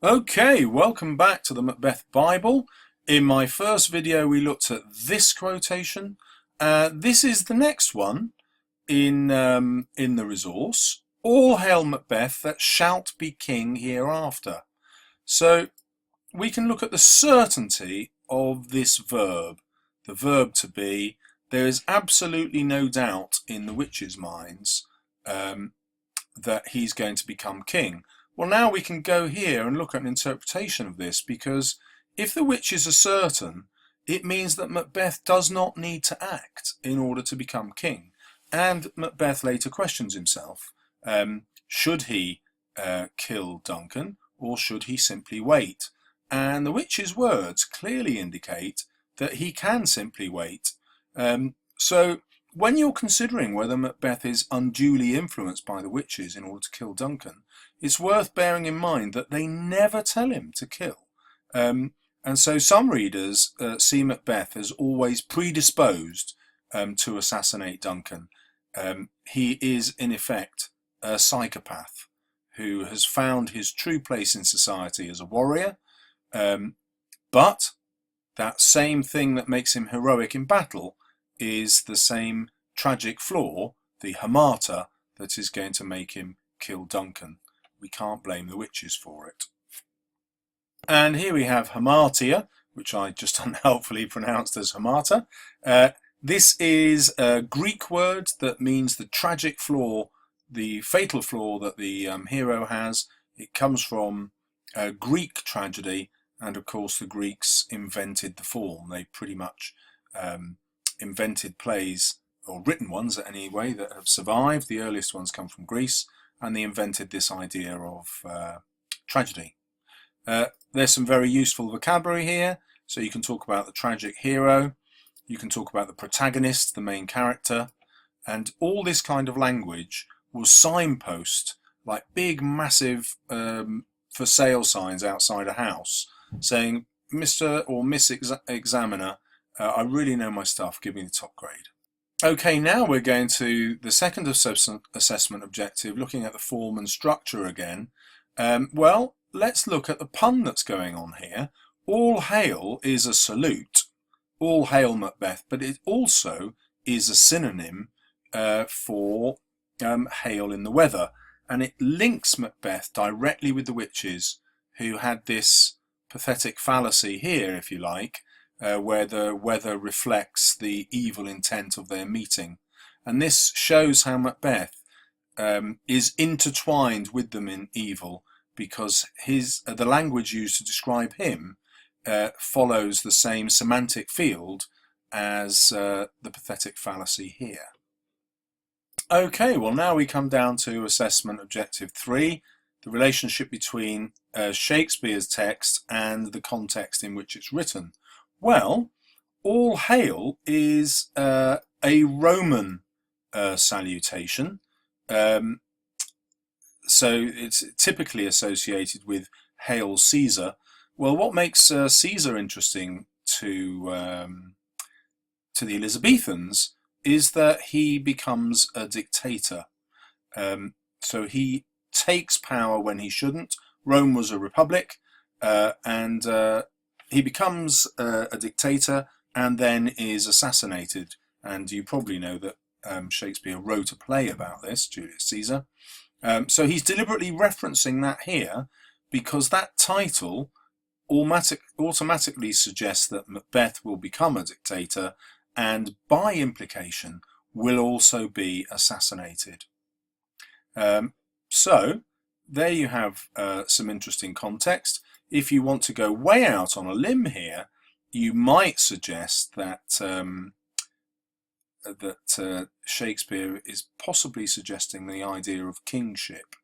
Okay, welcome back to the Macbeth Bible. In my first video we looked at this quotation. This is the next one in the resource. All hail Macbeth that shalt be king hereafter. So we can look at the certainty of this verb, the verb to be. There is absolutely no doubt in the witches' minds that he's going to become king. Well, now we can go here and look at an interpretation of this, because if the witches are certain, it means that Macbeth does not need to act in order to become king. And Macbeth later questions himself, should he kill Duncan, or should he simply wait? And the witches' words clearly indicate that he can simply wait. So when you're considering whether Macbeth is unduly influenced by the witches in order to kill Duncan, it's worth bearing in mind that they never tell him to kill. And so some readers see Macbeth as always predisposed to assassinate Duncan. He is, in effect, a psychopath who has found his true place in society as a warrior, but that same thing that makes him heroic in battle is the same tragic flaw, the hereafter, that is going to make him kill Duncan. We can't blame the witches for it. And here we have hamartia, which I just unhelpfully pronounced as hereafter. This is a Greek word that means the tragic flaw, the fatal flaw that the hero has. It comes from Greek tragedy, and of course the Greeks invented the form. They pretty much invented plays, or written ones anyway, that have survived. The earliest ones come from Greece, and they invented this idea of tragedy. There's some very useful vocabulary here. So you can talk about the tragic hero, you can talk about the protagonist, the main character, and all this kind of language will signpost like big, massive for sale signs outside a house saying, Mr. or Miss Examiner, I really know my stuff, give me the top grade. Okay, now we're going to the second assessment objective, looking at the form and structure again. Well, let's look at the pun that's going on here. All hail is a salute, all hail Macbeth, but it also is a synonym for hail in the weather, and it links Macbeth directly with the witches, who had this pathetic fallacy here, if you like, where the weather reflects the evil intent of their meeting. And this shows how Macbeth is intertwined with them in evil, because the language used to describe him follows the same semantic field as the pathetic fallacy here. Okay, well now we come down to assessment objective 3, the relationship between Shakespeare's text and the context in which it's written. Well, all hail is a Roman salutation, so it's typically associated with Hail Caesar. Well, what makes Caesar interesting to the Elizabethans is that he becomes a dictator. So he takes power when he shouldn't. Rome was a republic, and he becomes a dictator and then is assassinated. And you probably know that Shakespeare wrote a play about this, Julius Caesar. So he's deliberately referencing that here, because that title automatically suggests that Macbeth will become a dictator, and by implication will also be assassinated. So there you have some interesting context. If you want to go way out on a limb here, you might suggest that Shakespeare is possibly suggesting the idea of kingship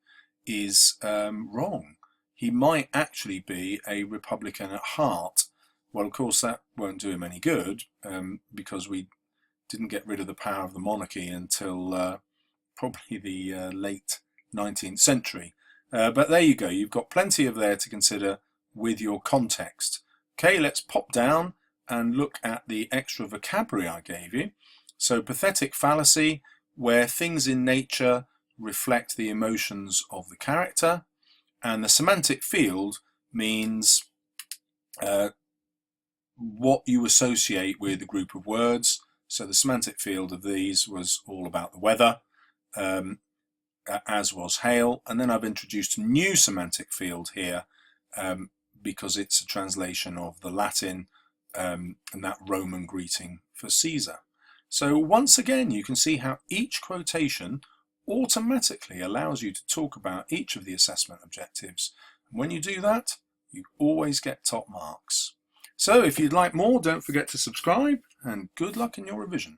is wrong. He might actually be a republican at heart. Well, of course, that won't do him any good, because we didn't get rid of the power of the monarchy until probably the late 19th century. But there you go, you've got plenty of there to consider with your context. Okay, let's pop down and look at the extra vocabulary I gave you. So pathetic fallacy, where things in nature reflect the emotions of the character, and the semantic field means what you associate with a group of words. So the semantic field of these was all about the weather, as was hail, and then I've introduced a new semantic field here because it's a translation of the Latin and that Roman greeting for Caesar. So once again, you can see how each quotation automatically allows you to talk about each of the assessment objectives. And when you do that, you always get top marks. So if you'd like more, don't forget to subscribe, and good luck in your revision.